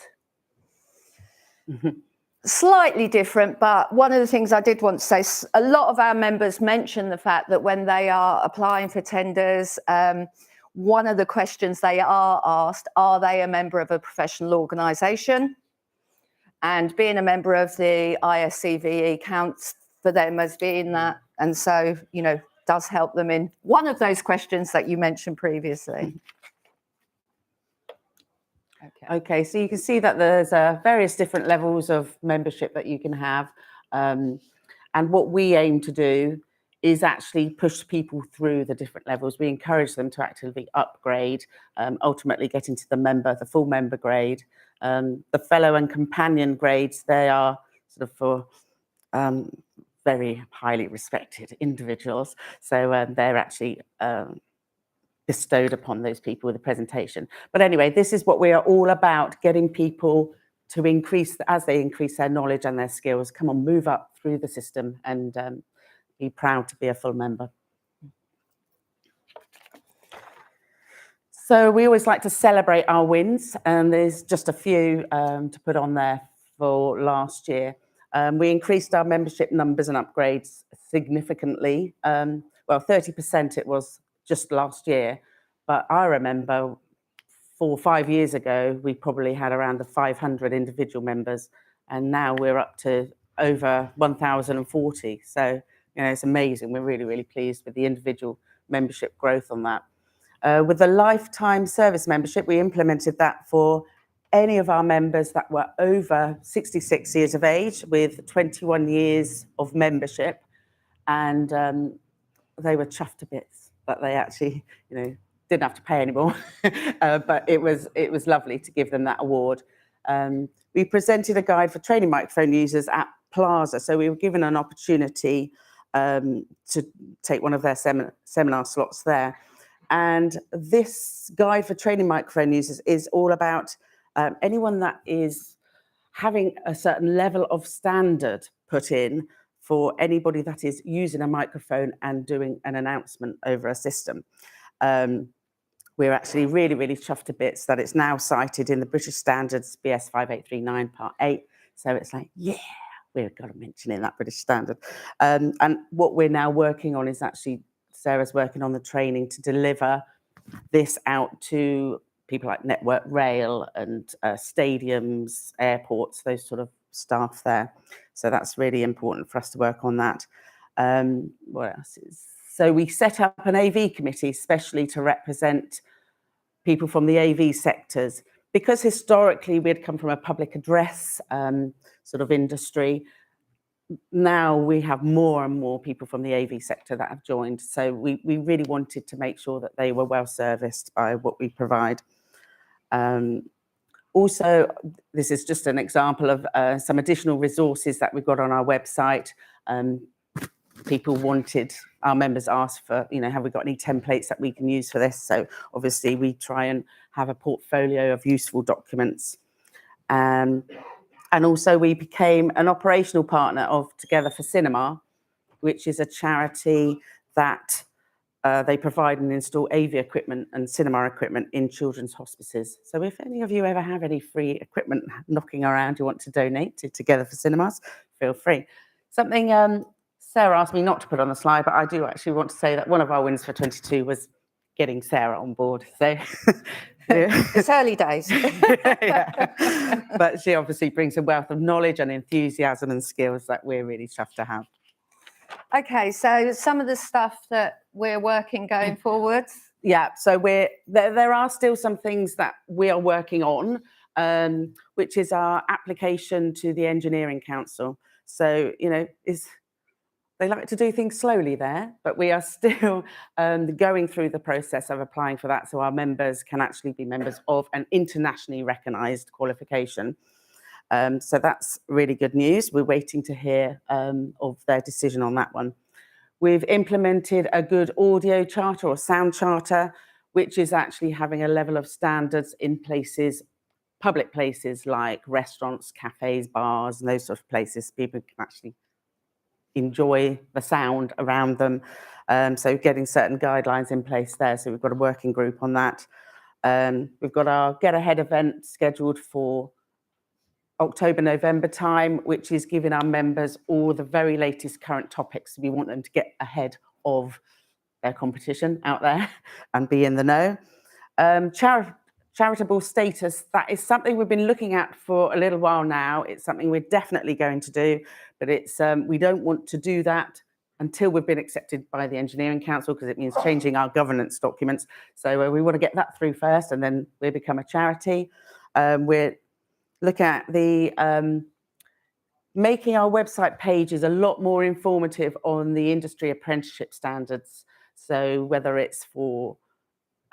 Slightly different, but one of the things I did want to say, a lot of our members mention the fact that when they are applying for tenders, one of the questions they are asked, are they a member of a professional organisation? And being a member of the ISCVE counts for them as being that. And so, you know, does help them in one of those questions that you mentioned previously. Okay, so you can see that there's various different levels of membership that you can have. And what we aim to do is actually push people through the different levels. We encourage them to actively upgrade, ultimately getting to the full member grade. The fellow and companion grades, they are sort of for very highly respected individuals. So they're actually bestowed upon those people with a presentation. But anyway, this is what we are all about, getting people to increase, as they increase their knowledge and their skills, come on, move up through the system and be proud to be a full member. So we always like to celebrate our wins, and there's just a few to put on there for last year. We increased our membership numbers and upgrades significantly. Well, 30% it was just last year, but I remember 4 or 5 years ago, we probably had around 500 individual members, and now we're up to over 1,040. So, you know, it's amazing. We're really, really pleased with the individual membership growth on that. With the lifetime service membership, we implemented that for any of our members that were over 66 years of age with 21 years of membership, and they were chuffed to bits that they actually, you know, didn't have to pay anymore. But it was lovely to give them that award. We presented a guide for training microphone users at Plaza, so we were given an opportunity to take one of their seminar slots there. And this guide for training microphone users is all about anyone that is having a certain level of standard put in for anybody that is using a microphone and doing an announcement over a system. We're actually really, really chuffed to bits that it's now cited in the British Standards BS 5839 Part 8. So it's like, yeah, we've got to mention in that British Standard. And what we're now working on is actually, Sarah's working on the training to deliver this out to people like Network Rail and stadiums, airports, those sort of staff there. So that's really important for us to work on that. What else is? So we set up an AV committee, especially to represent people from the AV sectors, because historically we had come from a public address sort of industry. Now we have more and more people from the AV sector that have joined. So we really wanted to make sure that they were well serviced by what we provide. Also, this is just an example of some additional resources that we've got on our website. People wanted, our members asked for, you know, have we got any templates that we can use for this? So obviously we try and have a portfolio of useful documents. And also we became an operational partner of Together for Cinema, which is a charity that they provide and install AV equipment and cinema equipment in children's hospices. So if any of you ever have any free equipment knocking around you want to donate to Together for Cinemas, feel free. Something Sarah asked me not to put on the slide, but I do actually want to say that one of our wins for 22 was getting Sarah on board. So it's early days. Yeah. But she obviously brings a wealth of knowledge and enthusiasm and skills that we're really chuffed to have. Okay, so some of the stuff that we're working going forwards. Yeah, so there are still some things that we are working on, which is our application to the Engineering Council. So, you know, they like to do things slowly there, but we are still going through the process of applying for that, so our members can actually be members of an internationally recognised qualification. So that's really good news. We're waiting to hear of their decision on that one. We've implemented a good audio charter or sound charter, which is actually having a level of standards in places, public places like restaurants, cafes, bars, and those sort of places. People can actually enjoy the sound around them. So getting certain guidelines in place there. So we've got a working group on that. We've got our Get Ahead event scheduled for October, November time, which is giving our members all the very latest current topics. We want them to get ahead of their competition out there and be in the know. Charitable status, that is something we've been looking at for a little while now. It's something we're definitely going to do, but it's we don't want to do that until we've been accepted by the Engineering Council, because it means changing our governance documents. So we want to get that through first, and then we become a charity. We're looking at the making our website pages a lot more informative on the industry apprenticeship standards. So whether it's for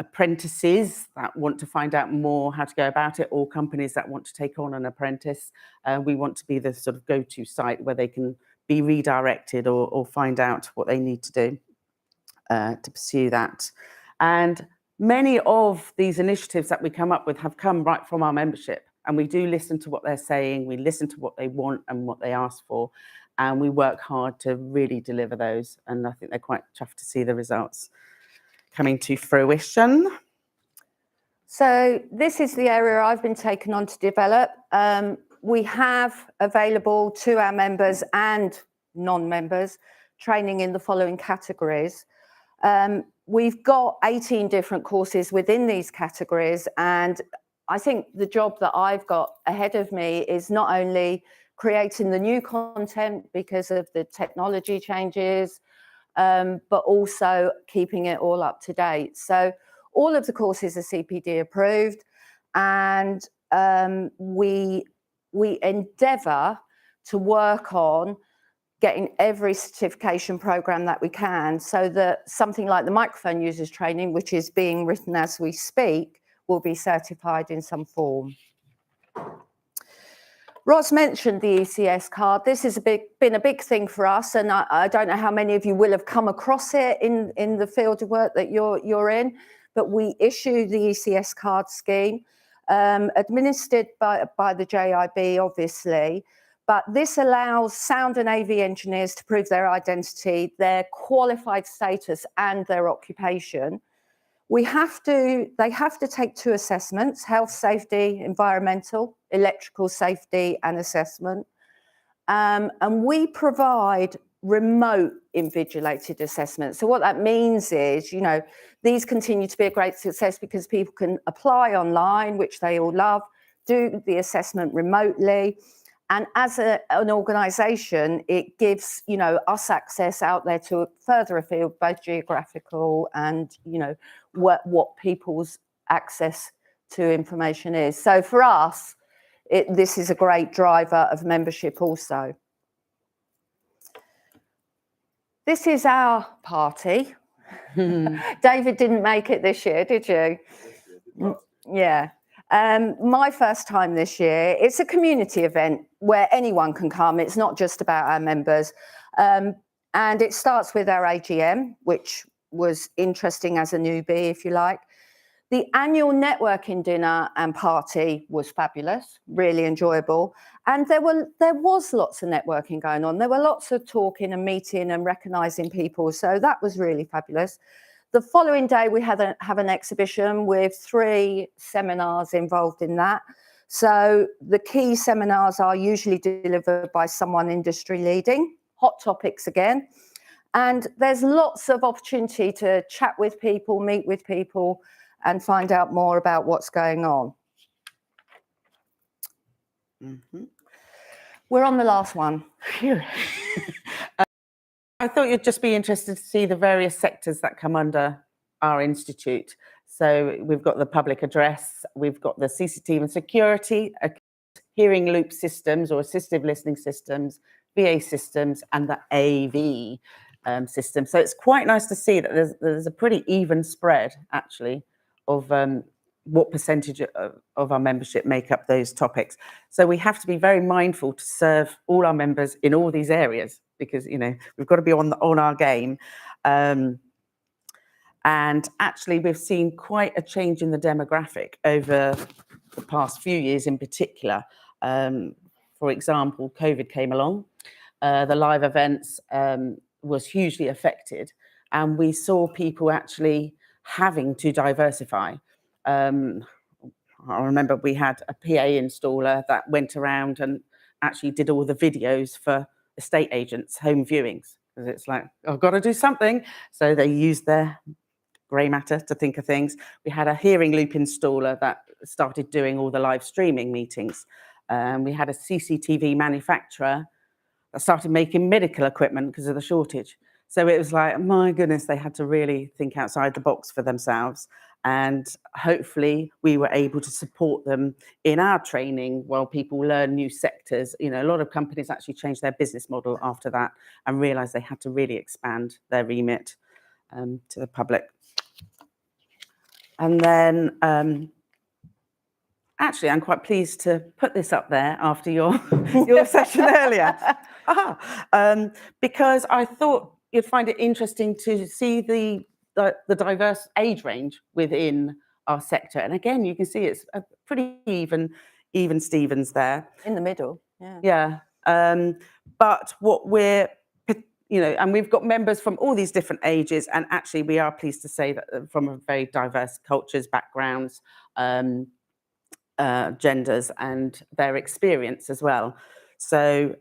apprentices that want to find out more how to go about it, or companies that want to take on an apprentice, we want to be the sort of go-to site where they can be redirected or find out what they need to do to pursue that. And many of these initiatives that we come up with have come right from our membership, and we do listen to what they're saying, we listen to what they want and what they ask for, and we work hard to really deliver those, and I think they're quite chuffed to see the results coming to fruition. So this is the area I've been taken on to develop. We have available to our members and non-members training in the following categories. We've got 18 different courses within these categories, and I think the job that I've got ahead of me is not only creating the new content because of the technology changes, but also keeping it all up to date. So all of the courses are CPD approved, and we endeavour to work on getting every certification program that we can, so that something like the microphone users training, which is being written as we speak, will be certified in some form. Ross mentioned the ECS card. This has been a big thing for us, and I don't know how many of you will have come across it in the field of work that you're in, but we issue the ECS card scheme, administered by the JIB, obviously, but this allows sound and AV engineers to prove their identity, their qualified status, and their occupation. They have to take 2 assessments: health, safety, environmental, electrical safety and assessment. And we provide remote invigilated assessments. So what that means is, you know, these continue to be a great success because people can apply online, which they all love, do the assessment remotely. And as an organisation, it gives, you know, us access out there to further afield, both geographical and, you know, what people's access to information is. So for us, this is a great driver of membership also. This is our party. David didn't make it this year, did you? Yeah. My first time this year. It's a community event where anyone can come. It's not just about our members. And it starts with our AGM, which was interesting as a newbie, if you like. The annual networking dinner and party was fabulous, really enjoyable. And there was lots of networking going on. There were lots of talking and meeting and recognising people. So that was really fabulous. The following day, we have an exhibition with 3 seminars involved in that. So the key seminars are usually delivered by someone industry leading, hot topics again. And there's lots of opportunity to chat with people, meet with people, and find out more about what's going on. Mm-hmm. We're on the last one. I thought you'd just be interested to see the various sectors that come under our institute. So we've got the public address, we've got the CCTV and security, hearing loop systems or assistive listening systems, VA systems, and the AV system. So it's quite nice to see that there's a pretty even spread, actually, of what percentage of our membership make up those topics. So we have to be very mindful to serve all our members in all these areas, because, you know, we've got to be on our game. And actually, we've seen quite a change in the demographic over the past few years in particular. For example, COVID came along, the live events was hugely affected, and we saw people actually having to diversify. I remember we had a PA installer that went around and actually did all the videos for estate agents' home viewings. Because it's like, I've got to do something. So they used their grey matter to think of things. We had a hearing loop installer that started doing all the live streaming meetings. We had a CCTV manufacturer that started making medical equipment because of the shortage. So it was like, my goodness, they had to really think outside the box for themselves. And hopefully we were able to support them in our training while people learn new sectors. You know, a lot of companies actually changed their business model after that and realized they had to really expand their remit to the public. And then actually, I'm quite pleased to put this up there after your session earlier, because I thought you'd find it interesting to see the diverse age range within our sector. And again, you can see it's a pretty even Stevens there. In the middle, yeah. Yeah. But what we're, you know, and we've got members from all these different ages, and actually we are pleased to say that from a very diverse cultures, backgrounds, genders and their experience as well. So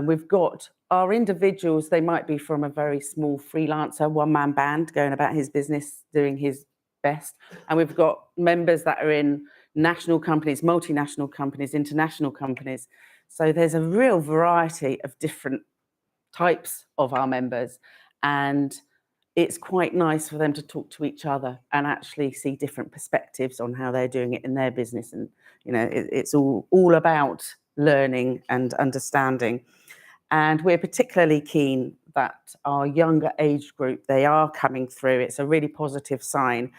we've got our individuals, they might be from a very small freelancer, one-man band going about his business, doing his best. And we've got members that are in national companies, multinational companies, international companies. So there's a real variety of different types of our members. And it's quite nice for them to talk to each other and actually see different perspectives on how they're doing it in their business. And, you know, it's all about learning and understanding. And we're particularly keen that our younger age group, they are coming through. It's a really positive sign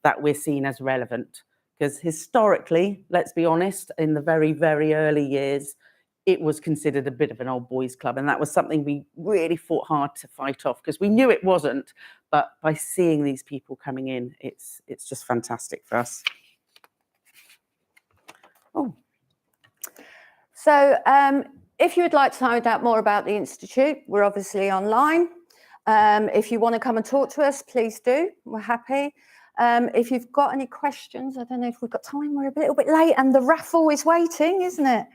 that we're seen as relevant. Because historically, let's be honest, in the very, very early years, it was considered a bit of an old boys club. And that was something we really fought hard to fight off because we knew it wasn't. But by seeing these people coming in, it's just fantastic for us. Oh. So if you would like to find out more about the Institute, we're obviously online. If you want to come and talk to us, please do. We're happy. If you've got any questions, I don't know if we've got time. We're a little bit late and the raffle is waiting, isn't it?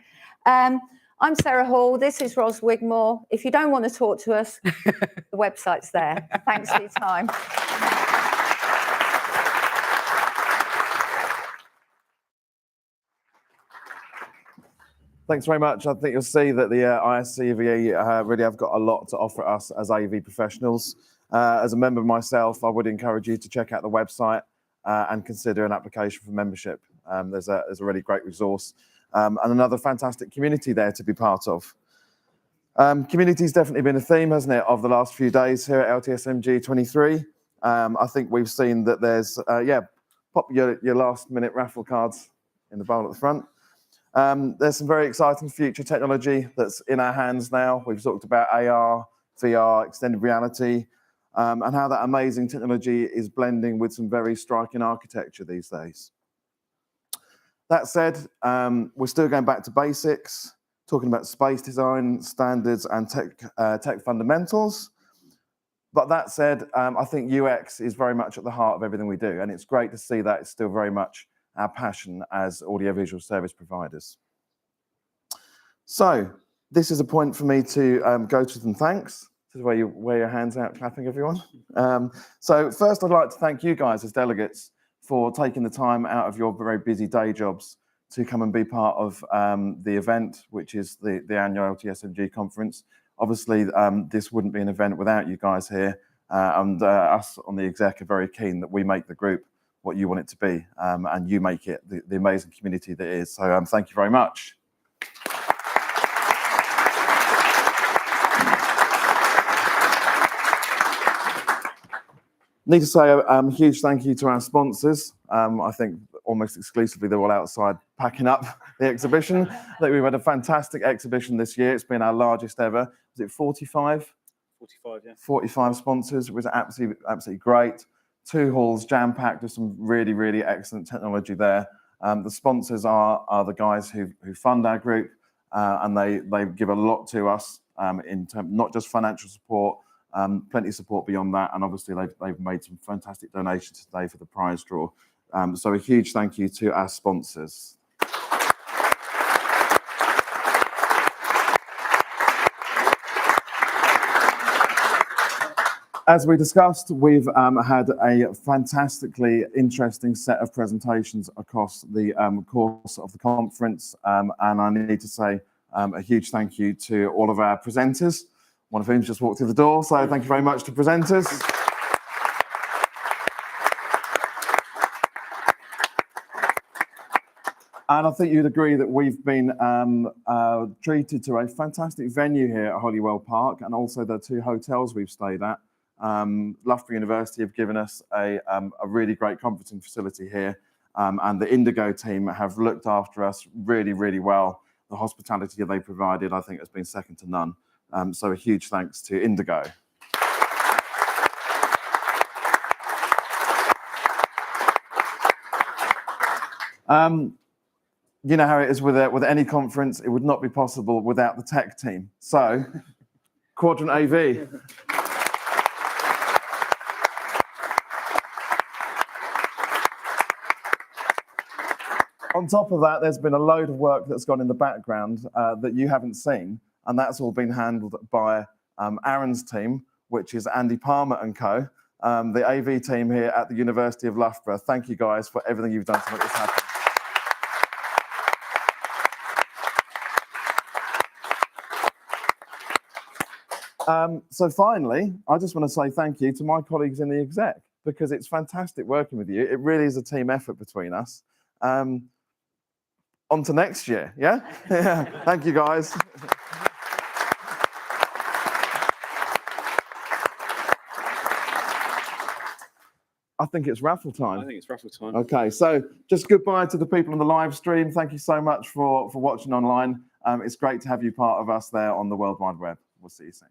I'm Sarah Hall. This is Ros Wigmore. If you don't want to talk to us, the website's there. Thanks for your time. Thanks very much. I think you'll see that the ISCVE really have got a lot to offer us as AV professionals. As a member myself, I would encourage you to check out the website and consider an application for membership. There's a really great resource and another fantastic community there to be part of. Community's definitely been a theme, hasn't it, of the last few days here at LTSMG 23. I think we've seen that there's, pop your last minute raffle cards in the bowl at the front. There's some very exciting future technology that's in our hands now. We've talked about AR, VR, extended reality, and how that amazing technology is blending with some very striking architecture these days. That said, we're still going back to basics, talking about space design, standards, and tech fundamentals. But that said, I think UX is very much at the heart of everything we do, and it's great to see that it's still very much our passion as audiovisual service providers. So this is a point for me to go to some thanks. This is where you wear your hands out clapping, everyone. So first I'd like to thank you guys as delegates for taking the time out of your very busy day jobs to come and be part of the event, which is the annual LTSMG Conference. Obviously, this wouldn't be an event without you guys here, and us on the exec are very keen that we make the group what you want it to be, and you make it the amazing community that it is. So thank you very much. Need to say a huge thank you to our sponsors. I think almost exclusively they're all outside packing up the exhibition. I think we've had a fantastic exhibition this year. It's been our largest ever. Was it 45? 45, yeah. 45 sponsors. It was absolutely great. 2 halls jam-packed with some really, really excellent technology there. The sponsors are the guys who fund our group, and they give a lot to us in terms not just financial support, plenty of support beyond that, and obviously they've made some fantastic donations today for the prize draw. So a huge thank you to our sponsors. As we discussed, we've had a fantastically interesting set of presentations across the course of the conference, and I need to say a huge thank you to all of our presenters, one of whom's just walked through the door, so thank you very much to presenters. And I think you'd agree that we've been treated to a fantastic venue here at Holywell Park, and also the 2 hotels we've stayed at. Loughborough University have given us a really great conferencing facility here, and the Indigo team have looked after us really, really well. The hospitality they provided, I think, has been second to none. So a huge thanks to Indigo. You know how it is with any conference, it would not be possible without the tech team. So, Quadrant AV. On top of that, there's been a load of work that's gone in the background that you haven't seen, and that's all been handled by Aaron's team, which is Andy Palmer and co, the AV team here at the University of Loughborough. Thank you guys for everything you've done to make this happen. So finally, I just want to say thank you to my colleagues in the exec, because it's fantastic working with you. It really is a team effort between us. On to next year, yeah? Yeah. Thank you, guys. I think it's raffle time. I think it's raffle time. Okay, so just goodbye to the people on the live stream. Thank you so much for watching online. It's great to have you part of us there on the World Wide Web. We'll see you soon.